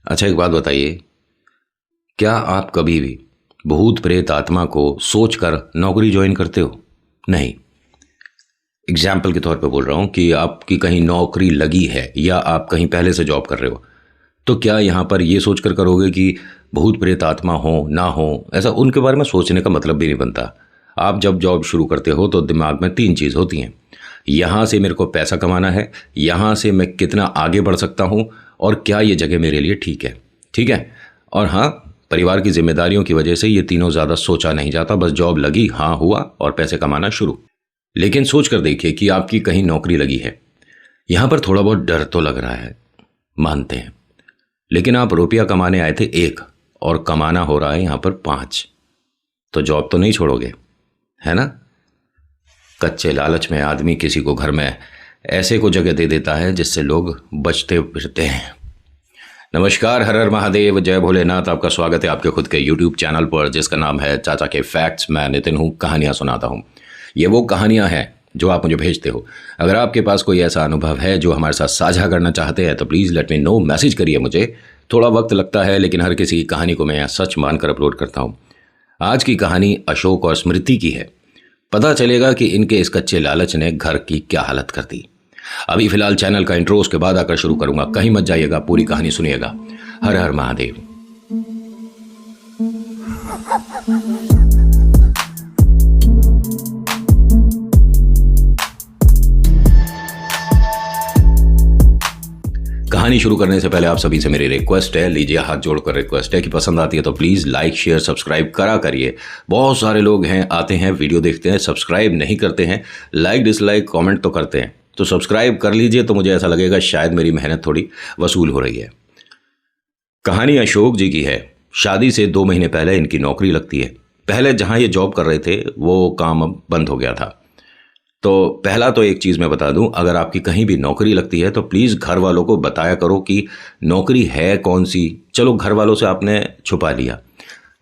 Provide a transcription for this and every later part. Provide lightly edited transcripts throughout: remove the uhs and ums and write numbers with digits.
अच्छा, एक बात बताइए, क्या आप कभी भी भूत प्रेत आत्मा को सोचकर नौकरी ज्वाइन करते हो? नहीं। एग्जाम्पल के तौर पे बोल रहा हूँ कि आपकी कहीं नौकरी लगी है या आप कहीं पहले से जॉब कर रहे हो, तो क्या यहाँ पर ये सोचकर करोगे कि भूत प्रेत आत्मा हो ना हो? ऐसा उनके बारे में सोचने का मतलब भी नहीं बनता। आप जब जॉब शुरू करते हो तो दिमाग में तीन चीज़ होती हैं। यहाँ से मेरे को पैसा कमाना है, यहाँ से मैं कितना आगे बढ़ सकता हूँ, और क्या ये जगह मेरे लिए ठीक है। ठीक है। और हाँ, परिवार की जिम्मेदारियों की वजह से ये तीनों ज़्यादा सोचा नहीं जाता, बस जॉब लगी, हाँ हुआ और पैसे कमाना शुरू। लेकिन सोच कर देखिए कि आपकी कहीं नौकरी लगी है, यहाँ पर थोड़ा बहुत डर तो लग रहा है, मानते हैं, लेकिन आप रुपया कमाने आए थे एक और कमाना हो रहा है यहाँ पर 5, तो जॉब तो नहीं छोड़ोगे, है ना? कच्चे लालच में आदमी किसी को घर में ऐसे को जगह दे देता है जिससे लोग बचते फिरते हैं। नमस्कार, हर हर महादेव, जय भोलेनाथ। आपका स्वागत है आपके खुद के यूट्यूब चैनल पर जिसका नाम है चाचा के फैक्ट्स। मैं नितिन हूँ, कहानियाँ सुनाता हूँ। ये वो कहानियाँ हैं जो आप मुझे भेजते हो। अगर आपके पास कोई ऐसा अनुभव है जो हमारे साथ साझा करना चाहते हैं तो please let me know, message करिए मुझे। थोड़ा वक्त लगता है लेकिन हर किसी की कहानी को मैं सच मानकर अपलोड करता हूँ। आज की कहानी अशोक और स्मृति की है। पता चलेगा कि इनके इस कच्चे लालच ने घर की क्या हालत कर दी। अभी फिलहाल चैनल का इंट्रो उसके बाद आकर शुरू करूंगा, कहीं मत जाइएगा, पूरी कहानी सुनिएगा। हर हर महादेव। कहानी शुरू करने से पहले आप सभी से मेरी रिक्वेस्ट है, लीजिए हाथ जोड़कर रिक्वेस्ट है कि पसंद आती है तो प्लीज़ लाइक शेयर सब्सक्राइब करा करिए। बहुत सारे लोग हैं, आते हैं, वीडियो देखते हैं, सब्सक्राइब नहीं करते हैं, लाइक डिसलाइक कमेंट तो करते हैं। तो सब्सक्राइब कर लीजिए, तो मुझे ऐसा लगेगा शायद मेरी मेहनत थोड़ी वसूल हो रही है। कहानी अशोक जी की है। शादी से 2 महीने पहले इनकी नौकरी लगती है। पहले जहाँ ये जॉब कर रहे थे वो काम अब बंद हो गया था। तो पहला तो एक चीज़ मैं बता दूं, अगर आपकी कहीं भी नौकरी लगती है तो प्लीज़ घर वालों को बताया करो कि नौकरी है कौन सी। चलो घर वालों से आपने छुपा लिया,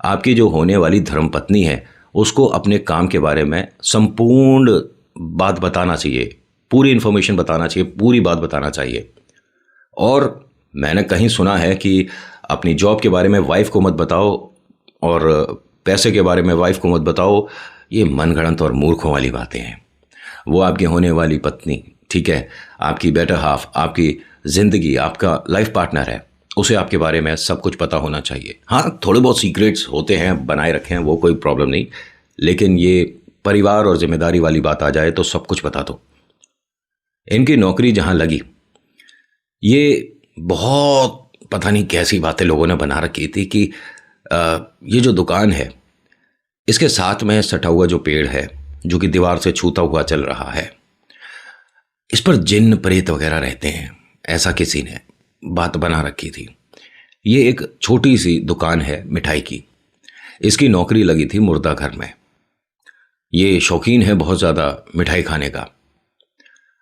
आपकी जो होने वाली धर्मपत्नी है उसको अपने काम के बारे में संपूर्ण बात बताना चाहिए, पूरी इन्फॉर्मेशन बताना चाहिए, पूरी बात बताना चाहिए। और मैंने कहीं सुना है कि अपनी जॉब के बारे में वाइफ को मत बताओ और पैसे के बारे में वाइफ को मत बताओ। ये मनगढ़ंत और मूर्खों वाली बातें हैं। वो आपकी होने वाली पत्नी, ठीक है, आपकी बेटर हाफ, आपकी ज़िंदगी, आपका लाइफ पार्टनर है, उसे आपके बारे में सब कुछ पता होना चाहिए। हाँ, थोड़े बहुत सीक्रेट्स होते हैं, बनाए रखें, वो कोई प्रॉब्लम नहीं, लेकिन ये परिवार और जिम्मेदारी वाली बात आ जाए तो सब कुछ बता दो। इनकी नौकरी जहाँ लगी, ये बहुत पता नहीं कैसी बातें लोगों ने बना रखी थी कि ये जो दुकान है इसके साथ में सटा हुआ जो पेड़ है जो कि दीवार से छूता हुआ चल रहा है, इस पर जिन्न प्रेत वगैरह रहते हैं, ऐसा किसी ने बात बना रखी थी। ये एक छोटी सी दुकान है मिठाई की। इसकी नौकरी लगी थी मुर्दा घर में। ये शौकीन है बहुत ज़्यादा मिठाई खाने का।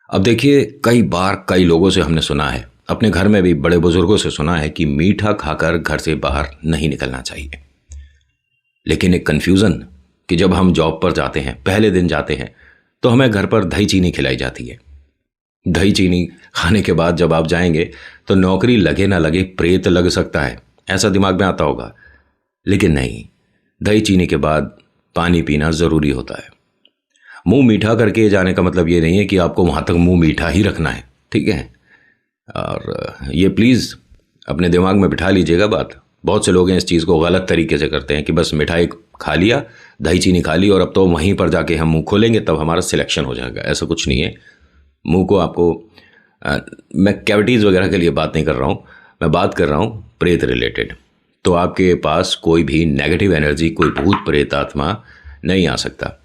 अब देखिए, कई बार कई लोगों से हमने सुना है, अपने घर में भी बड़े बुजुर्गों से सुना है कि मीठा खाकर घर से बाहर नहीं निकलना चाहिए। लेकिन एक कन्फ्यूज़न कि जब हम जॉब पर जाते हैं, पहले दिन जाते हैं, तो हमें घर पर दही चीनी खिलाई जाती है। दही चीनी खाने के बाद जब आप जाएंगे तो नौकरी लगे ना लगे प्रेत लग सकता है, ऐसा दिमाग में आता होगा। लेकिन नहीं, दही चीनी के बाद पानी पीना ज़रूरी होता है। मुंह मीठा करके जाने का मतलब ये नहीं है कि आपको वहाँ तक मुंह मीठा ही रखना है, ठीक है? और ये प्लीज़ अपने दिमाग में बिठा लीजिएगा बात। बहुत से लोग हैं इस चीज़ को गलत तरीके से करते हैं कि बस मिठाई खा लिया, दही चीनी खा ली और अब तो वहीं पर जाके हम मुंह खोलेंगे तब हमारा सिलेक्शन हो जाएगा। ऐसा कुछ नहीं है। मुंह को आपको मैं कैविटीज़ वगैरह के लिए बात नहीं कर रहा हूँ, मैं बात कर रहा हूँ प्रेत रिलेटेड। तो आपके पास कोई भी नेगेटिव एनर्जी, कोई भूत प्रेत आत्मा नहीं आ सकता।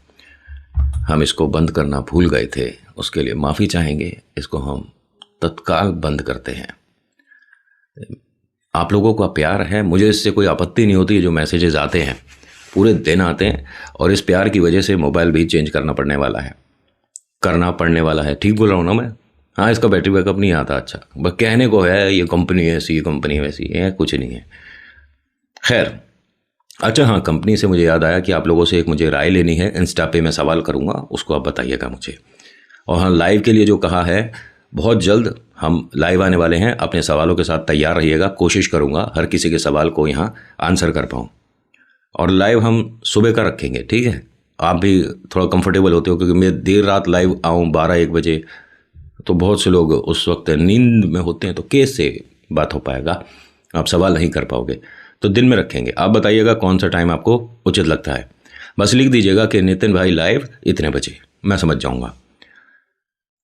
हम इसको बंद करना भूल गए थे, उसके लिए माफ़ी चाहेंगे। इसको हम तत्काल बंद करते हैं। आप लोगों का प्यार है, मुझे इससे कोई आपत्ति नहीं होती। जो मैसेजेस आते हैं पूरे दिन आते हैं और इस प्यार की वजह से मोबाइल भी चेंज करना पड़ने वाला है। ठीक बोल रहा हूँ ना मैं? हाँ, इसका बैटरी बैकअप नहीं आता। अच्छा, बस कहने को है ये कंपनी ऐसी, ये कंपनी वैसी है, कुछ नहीं है। खैर, अच्छा हाँ, कंपनी से मुझे याद आया कि आप लोगों से एक मुझे राय लेनी है। इंस्टा पे मैं सवाल करूँगा, उसको आप बताइएगा मुझे। और हाँ, लाइव के लिए जो कहा है, बहुत जल्द हम लाइव आने वाले हैं। अपने सवालों के साथ तैयार रहिएगा। कोशिश करूँगा हर किसी के सवाल को यहाँ आंसर कर पाऊँ। और लाइव हम सुबह का रखेंगे, ठीक है? आप भी थोड़ा कंफर्टेबल होते हो, क्योंकि मैं देर रात लाइव आऊँ 12-1 बजे तो बहुत से लोग उस वक्त नींद में होते हैं, तो कैसे बात हो पाएगा, आप सवाल नहीं कर पाओगे। तो दिन में रखेंगे। आप बताइएगा कौन सा टाइम आपको उचित लगता है। बस लिख दीजिएगा कि नितिन भाई लाइव इतने बजे, मैं समझ जाऊँगा।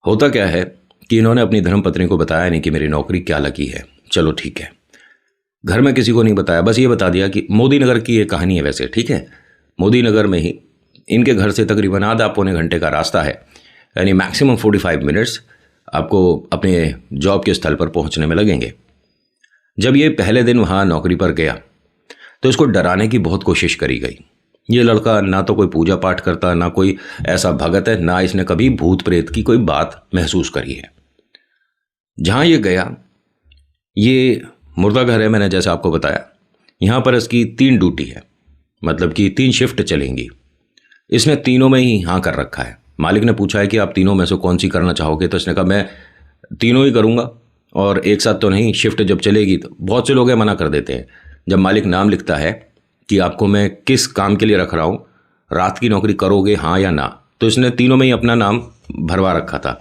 होता क्या है कि इन्होंने अपनी धर्मपत्नी को बताया नहीं कि मेरी नौकरी क्या लगी है। चलो ठीक है, घर में किसी को नहीं बताया, बस ये बता दिया कि मोदी नगर की ये कहानी है वैसे, ठीक है? मोदी नगर में ही इनके घर से तकरीबन आधा पौने घंटे का रास्ता है, यानी मैक्सिमम 45 मिनट्स आपको अपने जॉब के स्थल पर पहुंचने में लगेंगे। जब ये पहले दिन वहाँ नौकरी पर गया तो इसको डराने की बहुत कोशिश करी गई। ये लड़का ना तो कोई पूजा पाठ करता, ना कोई ऐसा भगत है, ना इसने कभी भूत प्रेत की कोई बात महसूस करी है। जहाँ ये गया, ये मुर्दा घर है, मैंने जैसे आपको बताया। यहाँ पर इसकी 3 ड्यूटी है, मतलब कि 3 शिफ्ट चलेंगी। इसने तीनों में ही हाँ कर रखा है। मालिक ने पूछा है कि आप तीनों में से कौन सी करना चाहोगे, तो इसने कहा मैं तीनों ही करूँगा, और एक साथ तो नहीं। शिफ्ट जब चलेगी तो बहुत से लोग मना कर देते हैं। जब मालिक नाम लिखता है कि आपको मैं किस काम के लिए रख रहा हूँ, रात की नौकरी करोगे हाँ या ना, तो इसने तीनों में ही अपना नाम भरवा रखा था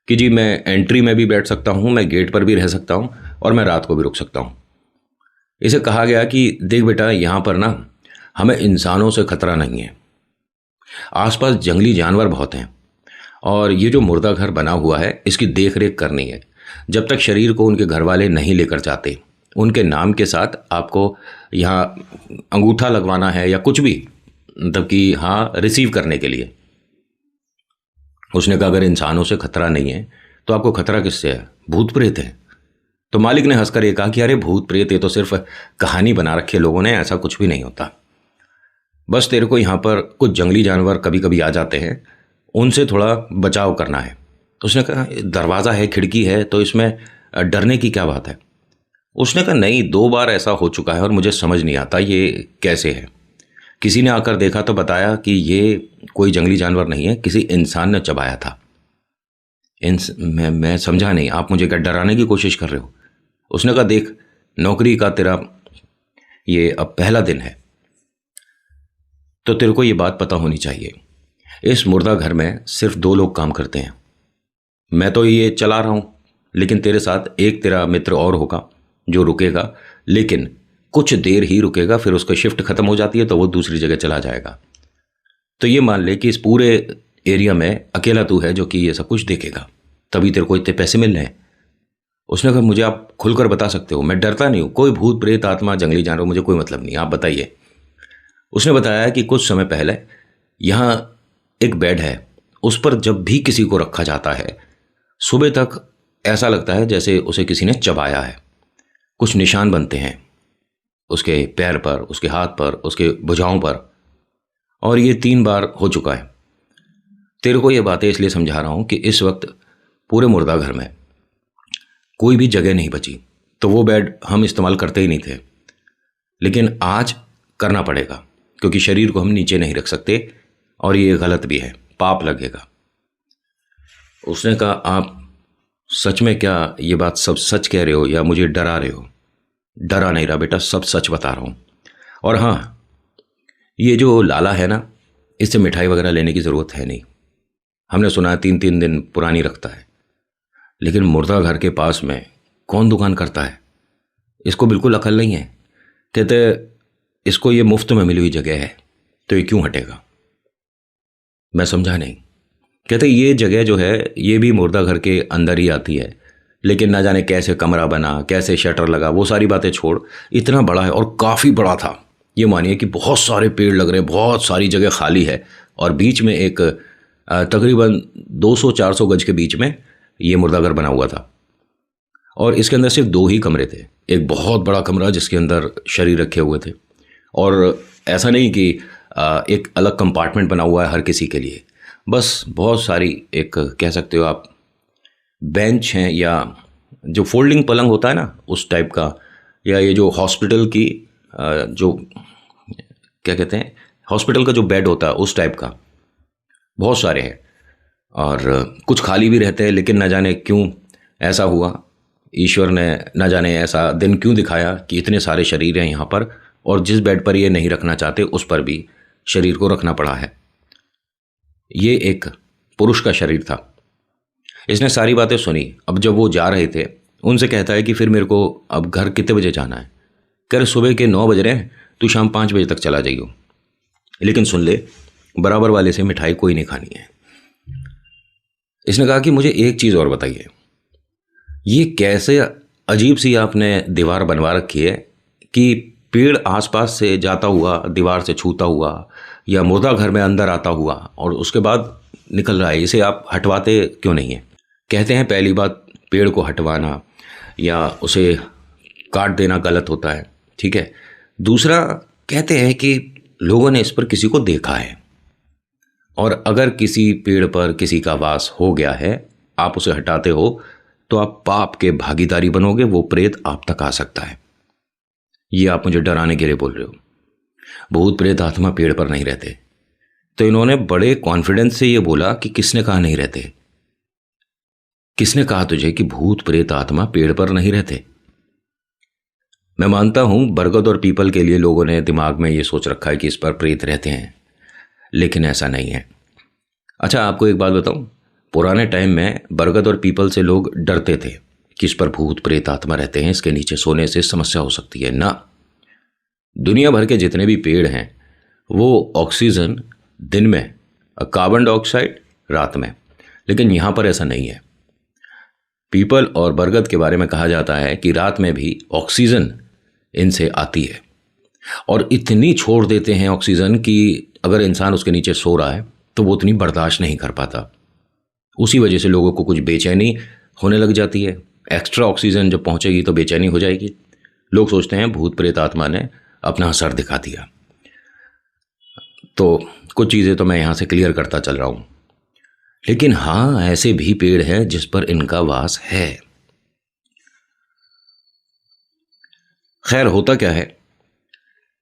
कि जी मैं एंट्री में भी बैठ सकता हूँ, मैं गेट पर भी रह सकता हूँ, और मैं रात को भी रुक सकता हूँ। इसे कहा गया कि देख बेटा, यहाँ पर ना हमें इंसानों से खतरा नहीं है, आसपास जंगली जानवर बहुत हैं, और ये जो मुर्दा घर बना हुआ है इसकी देख रेख करनी है। जब तक शरीर को उनके घर वाले नहीं लेकर जाते, उनके नाम के साथ आपको यहाँ अंगूठा लगवाना है या कुछ भी, मतलब कि हाँ रिसीव करने के लिए। उसने कहा अगर इंसानों से खतरा नहीं है तो आपको खतरा किससे है? भूत प्रेत है। तो मालिक ने हंसकर ये कहा कि अरे भूत प्रेत ये तो सिर्फ कहानी बना रखी है लोगों ने, ऐसा कुछ भी नहीं होता। बस तेरे को यहाँ पर कुछ जंगली जानवर कभी कभी आ जाते हैं, उनसे थोड़ा बचाव करना है। उसने कहा दरवाज़ा है, खिड़की है, तो इसमें डरने की क्या बात है? उसने कहा नहीं, 2 बार ऐसा हो चुका है और मुझे समझ नहीं आता ये कैसे है। किसी ने आकर देखा तो बताया कि ये कोई जंगली जानवर नहीं है, किसी इंसान ने चबाया था। मैं समझा नहीं, आप मुझे क्या डराने की कोशिश कर रहे हो? उसने कहा देख, नौकरी का तेरा ये अब पहला दिन है, तो तेरे को ये बात पता होनी चाहिए। इस मुर्दा घर में सिर्फ 2 लोग काम करते हैं। मैं तो ये चला रहा हूँ, लेकिन तेरे साथ एक तेरा मित्र और होगा जो रुकेगा, लेकिन कुछ देर ही रुकेगा, फिर उसका शिफ्ट खत्म हो जाती है तो वो दूसरी जगह चला जाएगा। तो ये मान ले कि इस पूरे एरिया में अकेला तू है जो कि ये सब कुछ देखेगा, तभी तेरे को इतने पैसे मिल रहे हैं। उसने कहा मुझे आप खुलकर बता सकते हो, मैं डरता नहीं हूँ, कोई भूत प्रेत आत्मा जंगली जानवर मुझे कोई मतलब नहीं, आप बताइए। उसने बताया कि कुछ समय पहले यहाँ एक बेड है, उस पर जब भी किसी को रखा जाता है सुबह तक ऐसा लगता है जैसे उसे किसी ने चबाया है। कुछ निशान बनते हैं उसके पैर पर, उसके हाथ पर, उसके भुजाओं पर, और ये 3 बार हो चुका है। तेरे को ये बातें इसलिए समझा रहा हूँ कि इस वक्त पूरे मुर्दा घर में कोई भी जगह नहीं बची, तो वो बेड हम इस्तेमाल करते ही नहीं थे, लेकिन आज करना पड़ेगा क्योंकि शरीर को हम नीचे नहीं रख सकते, और ये गलत भी है, पाप लगेगा। उसने कहा आप सच में क्या ये बात सब सच कह रहे हो या मुझे डरा रहे हो? डरा नहीं रहा बेटा, सब सच बता रहा हूँ। और हाँ, ये जो लाला है ना, इससे मिठाई वगैरह लेने की ज़रूरत है नहीं। हमने सुना है 3-3 दिन पुरानी रखता है, लेकिन मुर्दा घर के पास में कौन दुकान करता है? इसको बिल्कुल अकल नहीं है। कहते इसको ये मुफ्त में मिली हुई जगह है तो ये क्यों हटेगा? मैं समझा नहीं। कहते ये जगह जो है ये भी मुर्दा घर के अंदर ही आती है, लेकिन ना जाने कैसे कमरा बना, कैसे शटर लगा, वो सारी बातें छोड़, इतना बड़ा है और काफ़ी बड़ा था। ये मानिए कि बहुत सारे पेड़ लग रहे हैं, बहुत सारी जगह खाली है, और बीच में एक तकरीबन 200-400 गज के बीच में ये मुर्दा घर बना हुआ था। और इसके अंदर सिर्फ 2 ही कमरे थे। एक बहुत बड़ा कमरा जिसके अंदर शरीर रखे हुए थे, और ऐसा नहीं कि एक अलग कंपार्टमेंट बना हुआ है हर किसी के लिए, बस बहुत सारी, एक कह सकते हो आप बेंच हैं, या जो फोल्डिंग पलंग होता है ना उस टाइप का, या ये जो हॉस्पिटल की जो क्या कहते हैं, हॉस्पिटल का जो बेड होता है उस टाइप का, बहुत सारे हैं। और कुछ खाली भी रहते हैं, लेकिन न जाने क्यों ऐसा हुआ, ईश्वर ने न जाने ऐसा दिन क्यों दिखाया कि इतने सारे शरीर हैं यहाँ पर, और जिस बेड पर ये नहीं रखना चाहते उस पर भी शरीर को रखना पड़ा है। ये एक पुरुष का शरीर था। इसने सारी बातें सुनी। अब जब वो जा रहे थे, उनसे कहता है कि फिर मेरे को अब घर कितने बजे जाना है? कह रहे सुबह के 9 बज रहे हैं, तू शाम 5 बजे तक चला जाइयो, लेकिन सुन ले, बराबर वाले से मिठाई कोई नहीं खानी है। इसने कहा कि मुझे एक चीज़ और बताइए, ये कैसे अजीब सी आपने दीवार बनवा रखी है कि पेड़ आसपास से जाता हुआ, दीवार से छूता हुआ, या मुर्दा घर में अंदर आता हुआ और उसके बाद निकल रहा है, इसे आप हटवाते क्यों नहीं है? कहते हैं पहली बात, पेड़ को हटवाना या उसे काट देना गलत होता है, ठीक है। दूसरा, कहते हैं कि लोगों ने इस पर किसी को देखा है, और अगर किसी पेड़ पर किसी का वास हो गया है, आप उसे हटाते हो तो आप पाप के भागीदारी बनोगे, वो प्रेत आप तक आ सकता है। ये आप मुझे डराने के लिए बोल रहे हो? भूत प्रेत आत्मा पेड़ पर नहीं रहते। तो इन्होंने बड़े कॉन्फिडेंस से ये बोला कि किसने कहा नहीं रहते? किसने कहा तुझे कि भूत प्रेत आत्मा पेड़ पर नहीं रहते? मैं मानता हूं बरगद और पीपल के लिए लोगों ने दिमाग में ये सोच रखा है कि इस पर प्रेत रहते हैं, लेकिन ऐसा नहीं है। अच्छा, आपको एक बात बताऊं, पुराने टाइम में बरगद और पीपल से लोग डरते थे कि इस पर भूत प्रेत आत्मा रहते हैं, इसके नीचे सोने से समस्या हो सकती है ना। दुनिया भर के जितने भी पेड़ हैं वो ऑक्सीजन दिन में, कार्बन डाइऑक्साइड रात में, लेकिन यहाँ पर ऐसा नहीं है। पीपल और बरगद के बारे में कहा जाता है कि रात में भी ऑक्सीजन इनसे आती है, और इतनी छोड़ देते हैं ऑक्सीजन कि अगर इंसान उसके नीचे सो रहा है तो वो उतनी बर्दाश्त नहीं कर पाता। उसी वजह से लोगों को कुछ बेचैनी होने लग जाती है। एक्स्ट्रा ऑक्सीजन जब पहुंचेगी तो बेचैनी हो जाएगी। लोग सोचते हैं भूत प्रेत आत्मा ने अपना असर दिखा दिया। तो कुछ चीज़ें तो मैं यहाँ से क्लियर करता चल रहा हूँ, लेकिन हाँ, ऐसे भी पेड़ हैं जिस पर इनका वास है। खैर, होता क्या है,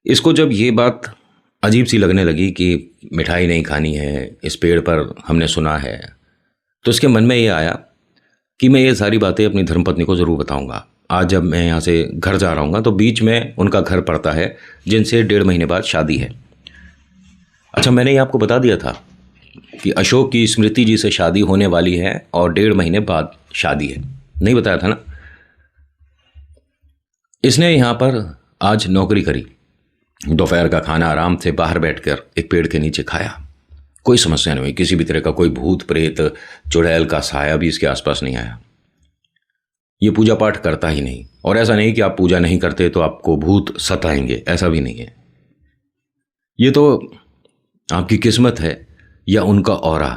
इसको जब ये बात अजीब सी लगने लगी कि मिठाई नहीं खानी है, इस पेड़ पर हमने सुना है, तो इसके मन में ये आया कि मैं ये सारी बातें अपनी धर्मपत्नी को ज़रूर बताऊंगा। आज जब मैं यहाँ से घर जा रहा हूँ तो बीच में उनका घर पड़ता है, जिनसे 1.5 महीने बाद शादी है। अच्छा, मैंने ये आपको बता दिया था कि अशोक की स्मृति जी से शादी होने वाली है और 1.5 महीने बाद शादी है, नहीं बताया था ना? इसने यहाँ पर आज नौकरी करी, दोपहर का खाना आराम से बाहर बैठकर एक पेड़ के नीचे खाया, कोई समस्या नहीं हुई, किसी भी तरह का कोई भूत प्रेत चुड़ैल का साया भी इसके आसपास नहीं आया। ये पूजा पाठ करता ही नहीं, और ऐसा नहीं कि आप पूजा नहीं करते तो आपको भूत सताएंगे, ऐसा भी नहीं है। ये तो आपकी किस्मत है या उनका ऑरा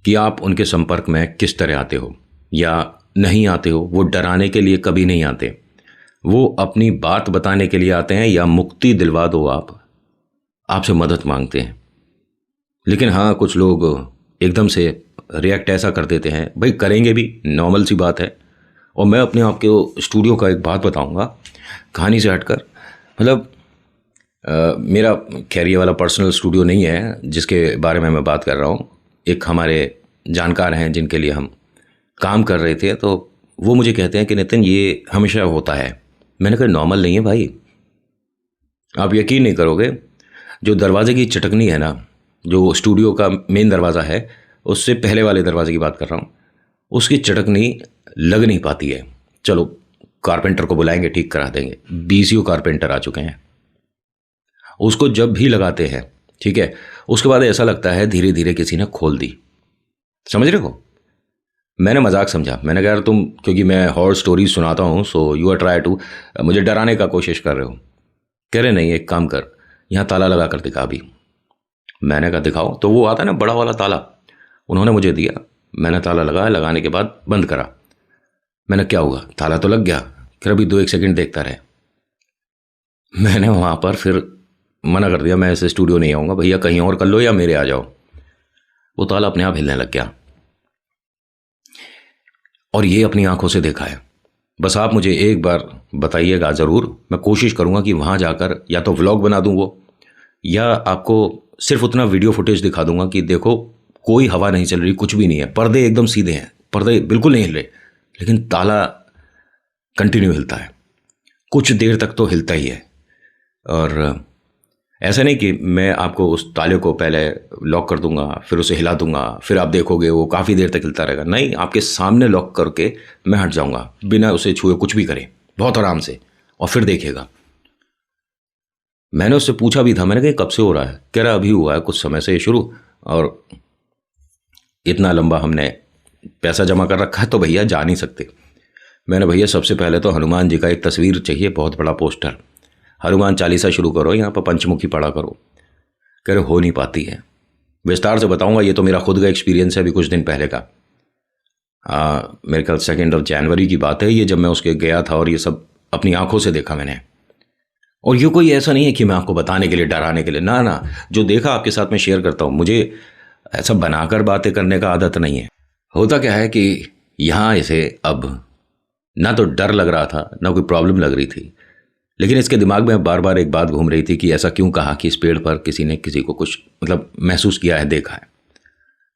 कि आप उनके संपर्क में किस तरह आते हो या नहीं आते हो। वो डराने के लिए कभी नहीं आते, वो अपनी बात बताने के लिए आते हैं या मुक्ति दिलवा दो आपसे मदद मांगते हैं। लेकिन हाँ, कुछ लोग एकदम से रिएक्ट ऐसा कर देते हैं, भाई करेंगे भी, नॉर्मल सी बात है। और मैं अपने आपके स्टूडियो का एक बात बताऊंगा कहानी से हटकर। मतलब मेरा खैर ये वाला पर्सनल स्टूडियो नहीं है जिसके बारे में मैं बात कर रहा हूँ। एक हमारे जानकार हैं जिनके लिए हम काम कर रहे थे, तो वो मुझे कहते हैं कि नितिन ये हमेशा होता है। मैंने कहा नॉर्मल नहीं है भाई, आप यकीन नहीं करोगे, जो दरवाजे की चटकनी है ना, जो स्टूडियो का मेन दरवाज़ा है, उससे पहले वाले दरवाजे की बात कर रहा हूँ, उसकी चटकनी लग नहीं पाती है। चलो कारपेंटर को बुलाएंगे, ठीक करा देंगे। BCO कारपेंटर आ चुके हैं, उसको जब भी लगाते हैं, ठीक है, उसके बाद ऐसा लगता है धीरे धीरे किसी ने खोल दी। समझ रहे हो? मैंने मजाक समझा, मैंने कहा यार तुम, क्योंकि मैं हॉरर स्टोरी सुनाता हूँ, so you are try to मुझे डराने का कोशिश कर रहे हो। कह रहे नहीं, एक काम कर, यहाँ ताला लगा कर दिखा अभी। मैंने कहा दिखाओ। तो वो आता ना बड़ा वाला ताला, उन्होंने मुझे दिया, मैंने ताला लगाया, लगाने के बाद बंद करा। मैंने क्या हुआ, ताला तो लग गया। फिर अभी 2-1 सेकंड देखता रहे। मैंने वहाँ पर फिर मना कर दिया, मैं ऐसे स्टूडियो नहीं आऊँगा भैया, कहीं और कर लो या मेरे आ जाओ। वो ताला अपने आप हिलने लग गया, और ये अपनी आंखों से देखा है। बस आप मुझे एक बार बताइएगा ज़रूर, मैं कोशिश करूँगा कि वहाँ जाकर या तो व्लॉग बना दूँ वो, या आपको सिर्फ उतना वीडियो फुटेज दिखा दूंगा कि देखो कोई हवा नहीं चल रही, कुछ भी नहीं है, पर्दे एकदम सीधे हैं, पर्दे बिल्कुल नहीं हिल रहे, लेकिन ताला कंटिन्यू हिलता है, कुछ देर तक तो हिलता ही है। और ऐसा नहीं कि मैं आपको उस ताले को पहले लॉक कर दूंगा, फिर उसे हिला दूंगा, फिर आप देखोगे वो काफ़ी देर तक हिलता रहेगा। नहीं, आपके सामने लॉक करके मैं हट जाऊंगा बिना उसे छुए, कुछ भी करे बहुत आराम से, और फिर देखेगा। मैंने उससे पूछा भी था, मैंने कहा कब से हो रहा है? कह रहा अभी हुआ है, कुछ समय से शुरू, और इतना लंबा हमने पैसा जमा कर रखा है तो भैया जा नहीं सकते। मैंने भैया सबसे पहले तो हनुमान जी का एक तस्वीर चाहिए, बहुत बड़ा पोस्टर, हनुमान चालीसा शुरू करो, यहाँ पर पंचमुखी पढ़ा करो। कह रहे हो नहीं पाती है। विस्तार से बताऊंगा, ये तो मेरा खुद का एक्सपीरियंस है अभी कुछ दिन पहले का। मेरे ख्याल 2 जनवरी की बात है ये, जब मैं उसके गया था और ये सब अपनी आंखों से देखा मैंने। और ये कोई ऐसा नहीं है कि मैं आपको बताने के लिए, डराने के लिए, ना ना, जो देखा आपके साथ में शेयर करता हूँ। मुझे ऐसा बनाकर बातें करने का आदत नहीं है। होता क्या है कि यहाँ इसे अब ना तो डर लग रहा था ना कोई प्रॉब्लम लग रही थी, लेकिन इसके दिमाग में बार बार एक बात घूम रही थी कि ऐसा क्यों कहा कि इस पेड़ पर किसी ने किसी को कुछ मतलब महसूस किया है, देखा है।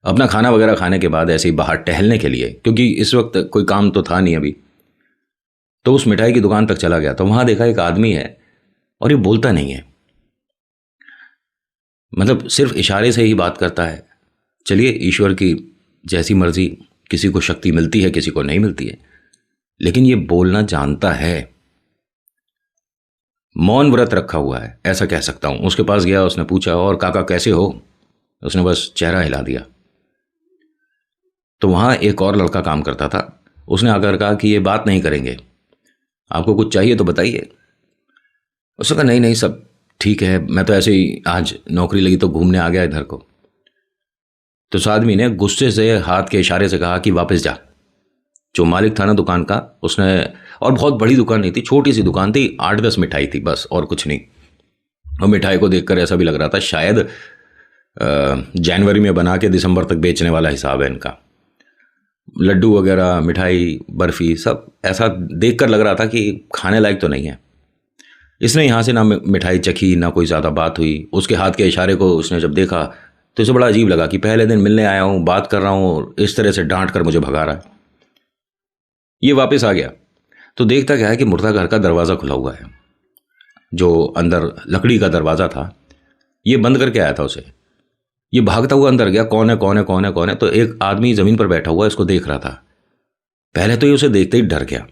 अपना खाना वगैरह खाने के बाद ऐसे ही बाहर टहलने के लिए, क्योंकि इस वक्त कोई काम तो था नहीं अभी, तो उस मिठाई की दुकान तक चला गया। तो वहां देखा एक आदमी है और ये बोलता नहीं है, मतलब सिर्फ इशारे से ही बात करता है। चलिए, ईश्वर की जैसी मर्जी, किसी को शक्ति मिलती है, किसी को नहीं मिलती है, लेकिन ये बोलना जानता है। मौन व्रत रखा हुआ है, ऐसा कह सकता हूं। उसके पास गया, उसने पूछा और काका कैसे हो? उसने बस चेहरा हिला दिया। तो वहां एक और लड़का काम करता था, उसने आकर कहा कि ये बात नहीं करेंगे, आपको कुछ चाहिए तो बताइए। उसने कहा नहीं नहीं सब ठीक है, मैं तो ऐसे ही आज नौकरी लगी तो घूमने आ गया इधर को। तो उस आदमी ने गुस्से से हाथ के इशारे से कहा कि वापस जा। जो मालिक था ना दुकान का, उसने, और बहुत बड़ी दुकान नहीं थी, छोटी सी दुकान थी, 8-10 मिठाई थी बस, और कुछ नहीं। और मिठाई को देखकर ऐसा भी लग रहा था शायद जनवरी में बना के दिसंबर तक बेचने वाला हिसाब है इनका। लड्डू वगैरह, मिठाई, बर्फी, सब ऐसा देखकर लग रहा था कि खाने लायक तो नहीं है। इसने यहाँ से ना मिठाई चखी, ना कोई ज़्यादा बात हुई। उसके हाथ के इशारे को उसने जब देखा तो इसे बड़ा अजीब लगा कि पहले दिन मिलने आया हूँ, बात कर रहा हूँ, इस तरह से डांट कर मुझे भगा रहा है। ये वापस आ गया तो देखता क्या है कि मुर्दा घर का दरवाज़ा खुला हुआ है, जो अंदर लकड़ी का दरवाज़ा था, ये बंद करके आया था उसे। ये भागता हुआ अंदर गया, कौन है कौन है कौन है कौन है। तो एक आदमी ज़मीन पर बैठा हुआ इसको देख रहा था। पहले तो ये उसे देखते ही डर गया,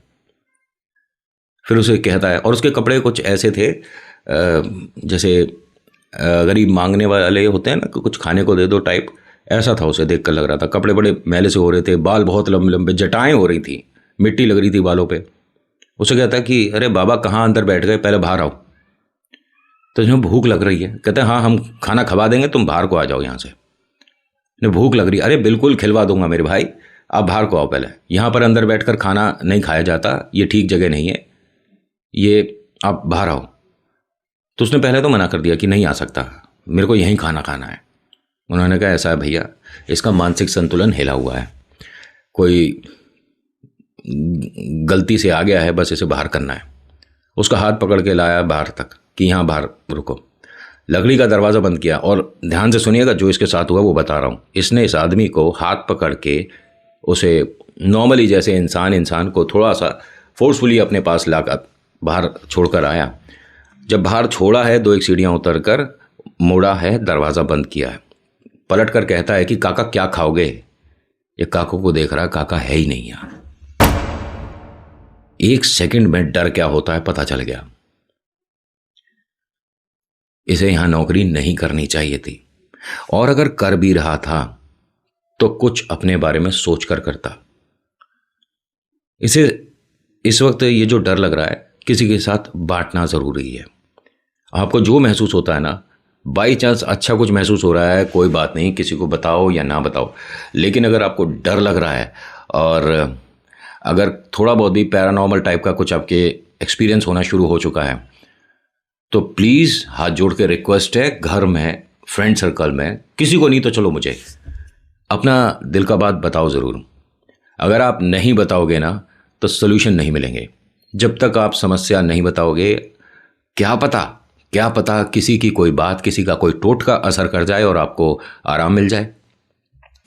फिर उसे कहता है, और उसके कपड़े कुछ ऐसे थे जैसे गरीब मांगने वाले होते हैं ना, कुछ खाने को दे दो टाइप, ऐसा था। उसे देख कर लग रहा था। कपड़े बड़े मैले से हो रहे थे, बाल बहुत लंबे लंबे, जटाएं हो रही थी, मिट्टी लग रही थी बालों पे। उसे कहता है कि अरे बाबा कहाँ अंदर बैठ गए, पहले बाहर आओ। तो इसमें भूख लग रही है। कहते हैं हाँ हम खाना खवा देंगे, तुम बाहर को आ जाओ यहाँ से। इन्हें भूख लग रही है। अरे बिल्कुल खिलवा दूंगा मेरे भाई, आप बाहर को आओ पहले, यहाँ पर अंदर बैठकर खाना नहीं खाया जाता, ये ठीक जगह नहीं है, ये आप बाहर आओ। तो उसने पहले तो मना कर दिया कि नहीं आ सकता, मेरे को यहीं खाना खाना है। उन्होंने कहा ऐसा है भैया, इसका मानसिक संतुलन हिला हुआ है, कोई गलती से आ गया है, बस इसे बाहर करना है। उसका हाथ पकड़ के लाया बाहर तक कि यहाँ बाहर रुको। लकड़ी का दरवाज़ा बंद किया, और ध्यान से सुनिएगा जो इसके साथ हुआ वो बता रहा हूँ। इसने इस आदमी को हाथ पकड़ के उसे नॉर्मली जैसे इंसान को थोड़ा सा फोर्सफुली अपने पास लाकर बाहर छोड़कर आया। जब बाहर छोड़ा है, 2-1 सीढ़ियाँ उतर कर मुड़ा है, दरवाज़ा बंद किया है, पलट कर कहता है कि काका क्या खाओगे? ये काका को देख रहा है, काका है ही नहीं यहाँ। 1 सेकंड में डर क्या होता है पता चल गया। इसे यहां नौकरी नहीं करनी चाहिए थी, और अगर कर भी रहा था तो कुछ अपने बारे में सोचकर करता। इसे इस वक्त ये जो डर लग रहा है किसी के साथ बांटना जरूरी है। आपको जो महसूस होता है ना, बाई चांस अच्छा कुछ महसूस हो रहा है, कोई बात नहीं, किसी को बताओ या ना बताओ, लेकिन अगर आपको डर लग रहा है और अगर थोड़ा बहुत भी पैरानॉर्मल टाइप का कुछ आपके एक्सपीरियंस होना शुरू हो चुका है, तो प्लीज़ हाथ जोड़ के रिक्वेस्ट है, घर में, फ्रेंड सर्कल में, किसी को नहीं तो चलो मुझे अपना दिल का बात बताओ ज़रूर। अगर आप नहीं बताओगे ना तो सोल्यूशन नहीं मिलेंगे। जब तक आप समस्या नहीं बताओगे, क्या पता किसी की कोई बात, किसी का कोई टोटका असर कर जाए और आपको आराम मिल जाए।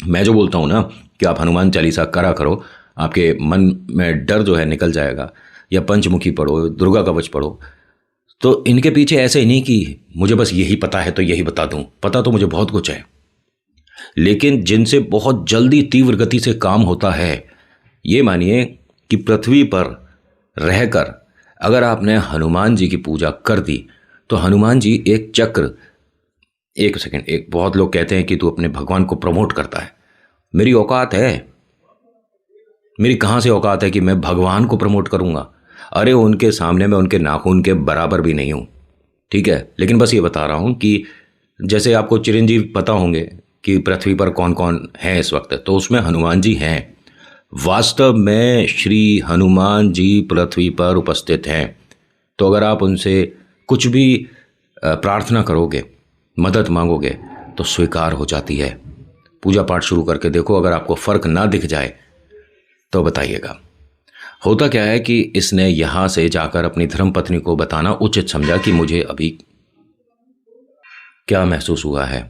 मैं जो बोलता हूँ ना कि आप हनुमान चालीसा करा करो, आपके मन में डर जो है निकल जाएगा, या पंचमुखी पढ़ो, दुर्गा कवच पढ़ो। तो इनके पीछे ऐसे ही नहीं कि मुझे बस यही पता है तो यही बता दूं, पता तो मुझे बहुत कुछ है, लेकिन जिनसे बहुत जल्दी तीव्र गति से काम होता है। ये मानिए कि पृथ्वी पर रहकर अगर आपने हनुमान जी की पूजा कर दी तो हनुमान जी एक चक्र, एक सेकंड, एक बहुत लोग कहते हैं कि तू अपने भगवान को प्रमोट करता है। मेरी औकात है? मेरी कहाँ से औकात है कि मैं भगवान को प्रमोट करूँगा? अरे उनके सामने मैं उनके नाखून के बराबर भी नहीं हूँ, ठीक है। लेकिन बस ये बता रहा हूँ कि जैसे आपको चिरंजीव पता होंगे कि पृथ्वी पर कौन कौन है इस वक्त, तो उसमें हनुमान जी हैं। वास्तव में श्री हनुमान जी पृथ्वी पर उपस्थित हैं। तो अगर आप उनसे कुछ भी प्रार्थना करोगे, मदद मांगोगे, तो स्वीकार हो जाती है। पूजा पाठ शुरू करके देखो, अगर आपको फ़र्क ना दिख जाए तो बताइएगा। होता क्या है कि इसने यहाँ से जाकर अपनी धर्मपत्नी को बताना उचित समझा कि मुझे अभी क्या महसूस हुआ है।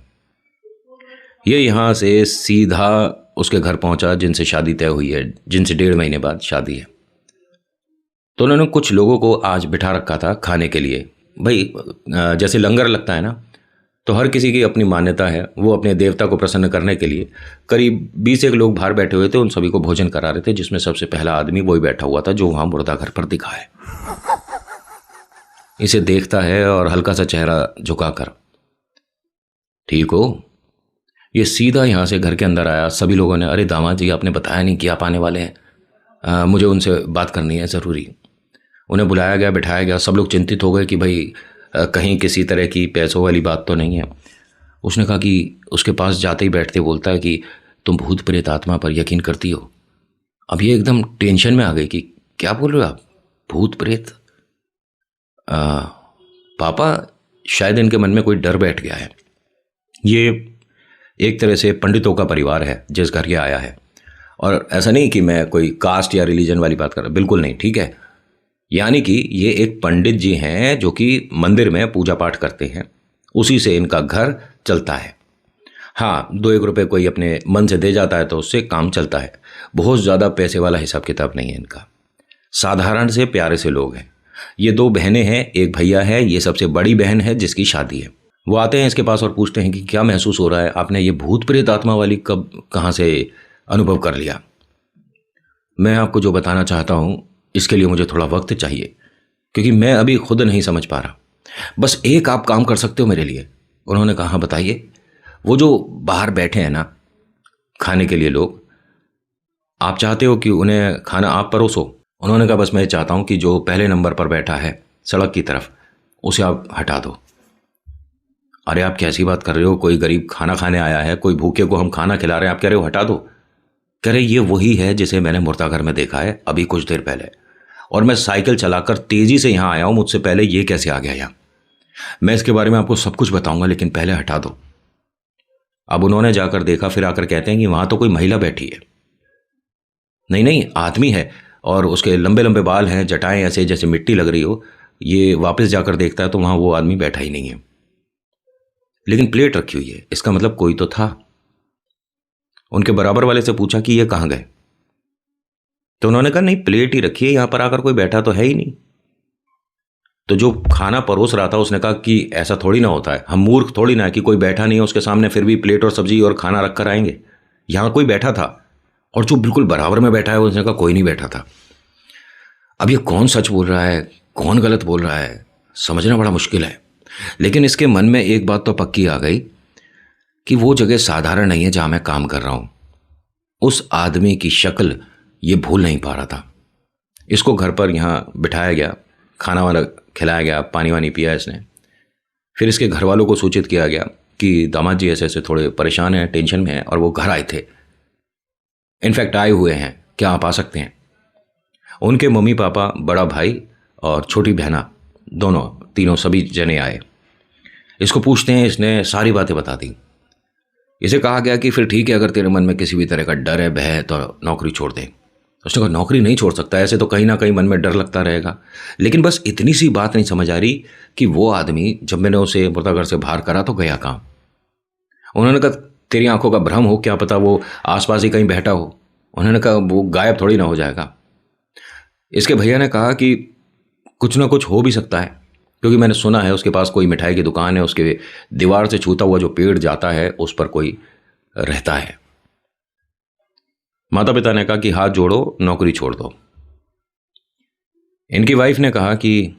ये यहाँ से सीधा उसके घर पहुँचा जिनसे शादी तय हुई है, जिनसे 1.5 महीने बाद शादी है। तो उन्होंने कुछ लोगों को आज बिठा रखा था खाने के लिए। भाई जैसे लंगर लगता है ना, तो हर किसी की अपनी मान्यता है। वो अपने देवता को प्रसन्न करने के लिए करीब 20 एक लोग बाहर बैठे हुए थे, उन सभी को भोजन करा रहे थे, जिसमें सबसे पहला आदमी वही बैठा हुआ था जो वहाँ मुर्दा घर पर दिखा है। इसे देखता है और हल्का सा चेहरा झुकाकर, ठीक हो? ये सीधा यहाँ से घर के अंदर आया। सभी लोगों ने, अरे दामाद जी आपने बताया नहीं कि आप आने वाले हैं, मुझे उनसे बात करनी है ज़रूरी। उन्हें बुलाया गया, बिठाया गया। सब लोग चिंतित हो गए कि भाई कहीं किसी तरह की पैसों वाली बात तो नहीं है। उसने कहा कि उसके पास जाते ही बैठते बोलता है कि तुम भूत प्रेत आत्मा पर यकीन करती हो? अब ये एकदम टेंशन में आ गई कि क्या बोल रहे हो आप, भूत प्रेत? पापा शायद इनके मन में कोई डर बैठ गया है। ये एक तरह से पंडितों का परिवार है जिस घर ये आया है। और ऐसा नहीं कि मैं कोई कास्ट या रिलीजन वाली बात कर रहा, बिल्कुल नहीं, ठीक है। यानी कि ये एक पंडित जी हैं जो कि मंदिर में पूजा पाठ करते हैं, उसी से इनका घर चलता है। हाँ, 2-1 रुपये कोई अपने मन से दे जाता है तो उससे काम चलता है। बहुत ज़्यादा पैसे वाला हिसाब किताब नहीं है इनका। साधारण से प्यारे से लोग हैं। ये 2 बहनें हैं, एक भैया है, ये सबसे बड़ी बहन है जिसकी शादी है। वो आते हैं इसके पास और पूछते हैं कि क्या महसूस हो रहा है, आपने ये भूत प्रेत आत्मा वाली कब कहाँ से अनुभव कर लिया? मैं आपको जो बताना चाहता हूँ इसके लिए मुझे थोड़ा वक्त चाहिए, क्योंकि मैं अभी खुद नहीं समझ पा रहा। बस एक आप काम कर सकते हो मेरे लिए। उन्होंने कहा, बताइए। वो जो बाहर बैठे हैं ना खाने के लिए लोग, आप चाहते हो कि उन्हें खाना आप परोसो? उन्होंने कहा, बस मैं चाहता हूँ कि जो पहले नंबर पर बैठा है सड़क की तरफ, उसे आप हटा दो। अरे आप कैसी बात कर रहे हो, कोई गरीब खाना खाने आया है, कोई भूखे को हम खाना खिला रहे हैं, आप कह रहे हो हटा दो? कह रहे ये वही है जिसे मैंने मुर्दाघर में देखा है अभी कुछ देर पहले, और मैं साइकिल चलाकर तेजी से यहाँ आया हूँ, मुझसे पहले ये कैसे आ गया यहाँ? मैं इसके बारे में आपको सब कुछ बताऊंगा, लेकिन पहले हटा दो। अब उन्होंने जाकर देखा, फिर आकर कहते हैं कि वहां तो कोई महिला बैठी है। नहीं नहीं, आदमी है, और उसके लंबे लंबे बाल हैं, जटाएं ऐसे जैसे मिट्टी लग रही हो। ये वापस जाकर देखता है तो वहां वो आदमी बैठा ही नहीं है, लेकिन प्लेट रखी हुई है। इसका मतलब कोई तो था। उनके बराबर वाले से पूछा कि ये कहाँ गए? तो उन्होंने कहा, नहीं प्लेट ही रखी है, यहां पर आकर कोई बैठा तो है ही नहीं। तो जो खाना परोस रहा था उसने कहा कि ऐसा थोड़ी ना होता है, हम मूर्ख थोड़ी ना है कि कोई बैठा नहीं है उसके सामने फिर भी प्लेट और सब्जी और खाना रख कर आएंगे। यहां कोई बैठा था, और जो बिल्कुल बराबर में बैठा है उसने कहा कोई नहीं बैठा था। अब ये कौन सच बोल रहा है, कौन गलत बोल रहा है, समझना बड़ा मुश्किल है। लेकिन इसके मन में एक बात तो पक्की आ गई कि वो जगह साधारण नहीं है जहां मैं काम कर रहा हूं। उस आदमी की शक्ल ये भूल नहीं पा रहा था। इसको घर पर यहाँ बिठाया गया, खाना वाला खिलाया गया, पानी वानी पिया इसने। फिर इसके घर वालों को सूचित किया गया कि दामाद जी ऐसे ऐसे थोड़े परेशान हैं, टेंशन में हैं, और वो घर आए थे, इनफैक्ट आए हुए हैं, क्या आप आ सकते हैं? उनके मम्मी पापा, बड़ा भाई और छोटी बहना, दोनों तीनों सभी जने आए। इसको पूछते हैं, इसने सारी बातें बता दी। इसे कहा गया कि फिर ठीक है, अगर तेरे मन में किसी भी तरह का डर है, भय है, तो नौकरी छोड़ दे। उसने कहा, नौकरी नहीं छोड़ सकता, ऐसे तो कहीं ना कहीं मन में डर लगता रहेगा। लेकिन बस इतनी सी बात नहीं समझ आ रही कि वो आदमी जब मैंने उसे मुर्दाघर से बाहर करा तो गया कहाँ? उन्होंने कहा, तेरी आंखों का भ्रम हो, क्या पता वो आसपास ही कहीं बैठा हो। उन्होंने कहा वो गायब थोड़ी ना हो जाएगा। इसके भैया ने कहा कि कुछ ना कुछ हो भी सकता है, क्योंकि मैंने सुना है उसके पास कोई मिठाई की दुकान है, उसके दीवार से छूता हुआ जो पेड़ जाता है उस पर कोई रहता है। माता पिता ने कहा कि हाथ जोड़ो, नौकरी छोड़ दो। इनकी वाइफ ने कहा कि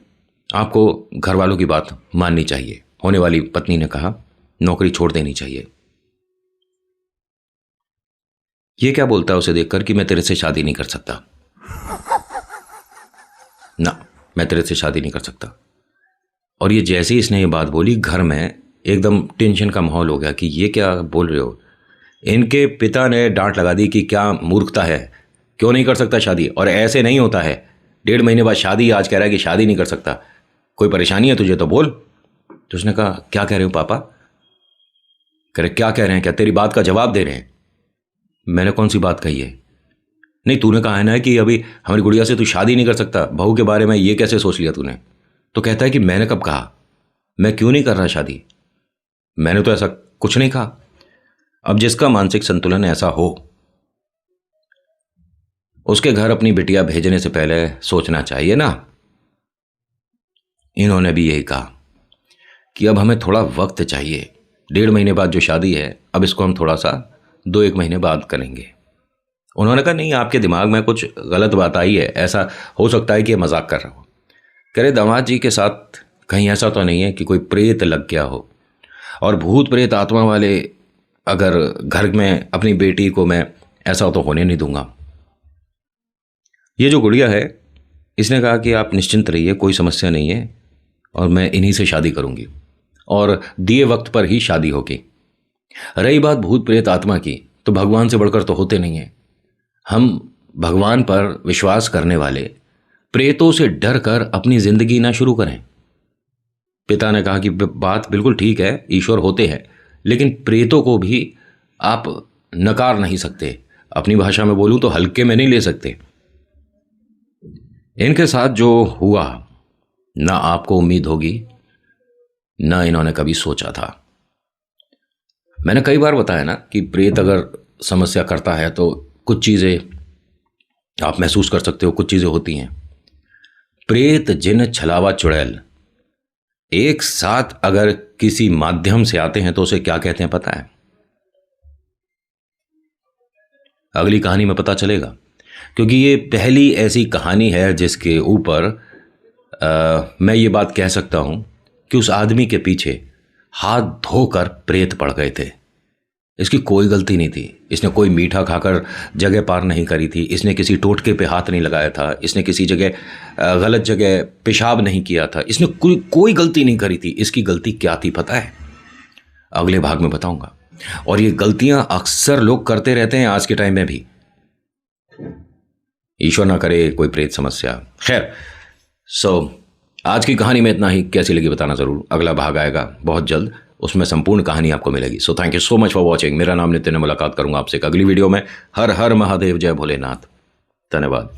आपको घर वालों की बात माननी चाहिए। होने वाली पत्नी ने कहा नौकरी छोड़ देनी चाहिए। ये क्या बोलता है उसे देखकर कि मैं तेरे से शादी नहीं कर सकता, ना मैं तेरे से शादी नहीं कर सकता। और ये जैसे ही इसने ये बात बोली, घर में एकदम टेंशन का माहौल हो गया कि ये क्या बोल रहे हो। इनके पिता ने डांट लगा दी कि क्या मूर्खता है, क्यों नहीं कर सकता शादी, और ऐसे नहीं होता है। 1.5 महीने बाद शादी, आज कह रहा है कि शादी नहीं कर सकता, कोई परेशानी है तुझे तो बोल। तो उसने कहा क्या कह रहे हो पापा? कह रहे क्या कह रहे हैं, क्या तेरी बात का जवाब दे रहे हैं? मैंने कौन सी बात कही है? नहीं, तूने कहा है ना कि अभी हमारी गुड़िया से तू शादी नहीं कर सकता, बहू के बारे में ये कैसे सोच लिया तूने? तो कहता है कि मैंने कब कहा, मैं क्यों नहीं कर रहा शादी, मैंने तो ऐसा कुछ नहीं कहा। अब जिसका मानसिक संतुलन ऐसा हो, उसके घर अपनी बिटिया भेजने से पहले सोचना चाहिए ना। इन्होंने भी यही कहा कि अब हमें थोड़ा वक्त चाहिए, 1.5 महीने बाद जो शादी है अब इसको हम थोड़ा सा 2-1 महीने बाद करेंगे। उन्होंने कहा नहीं, आपके दिमाग में कुछ गलत बात आई है, ऐसा हो सकता है कि ये मजाक कर रहा हो। कह रहे दामाद जी के साथ कहीं ऐसा तो नहीं है कि कोई प्रेत लग गया हो, और भूत प्रेत आत्मा वाले अगर घर में अपनी बेटी को मैं ऐसा तो होने नहीं दूंगा। ये जो गुड़िया है, इसने कहा कि आप निश्चिंत रहिए, कोई समस्या नहीं है, और मैं इन्हीं से शादी करूंगी, और दिए वक्त पर ही शादी होगी। रही बात भूत प्रेत आत्मा की, तो भगवान से बढ़कर तो होते नहीं है। हम भगवान पर विश्वास करने वाले प्रेतों से डर कर अपनी जिंदगी ना शुरू करें। पिता ने कहा कि बात बिल्कुल ठीक है, ईश्वर होते हैं, लेकिन प्रेतों को भी आप नकार नहीं सकते। अपनी भाषा में बोलूं तो हल्के में नहीं ले सकते। इनके साथ जो हुआ, ना आपको उम्मीद होगी, ना इन्होंने कभी सोचा था। मैंने कई बार बताया ना कि प्रेत अगर समस्या करता है तो कुछ चीज़ें आप महसूस कर सकते हो, कुछ चीज़ें होती हैं। प्रेत, जिन, छलावा, चुड़ैल एक साथ अगर किसी माध्यम से आते हैं तो उसे क्या कहते हैं पता है? अगली कहानी में पता चलेगा, क्योंकि ये पहली ऐसी कहानी है जिसके ऊपर मैं ये बात कह सकता हूं कि उस आदमी के पीछे हाथ धोकर प्रेत पड़ गए थे। इसकी कोई गलती नहीं थी, इसने कोई मीठा खाकर जगह पार नहीं करी थी, इसने किसी टोटके पे हाथ नहीं लगाया था, इसने किसी जगह गलत जगह पेशाब नहीं किया था, इसने कोई गलती नहीं करी थी। इसकी गलती क्या थी पता है? अगले भाग में बताऊंगा। और ये गलतियां अक्सर लोग करते रहते हैं आज के टाइम में भी। ईश्वर ना करे कोई प्रेत समस्या। खैर, आज की कहानी में इतना ही। कैसी लगी बताना जरूर। अगला भाग आएगा बहुत जल्द, उसमें संपूर्ण कहानी आपको मिलेगी। So thank you so much for watching. मेरा नाम नितिन है, मुलाकात करूंगा आपसे एक अगली वीडियो में। हर हर महादेव, जय भोलेनाथ। धन्यवाद।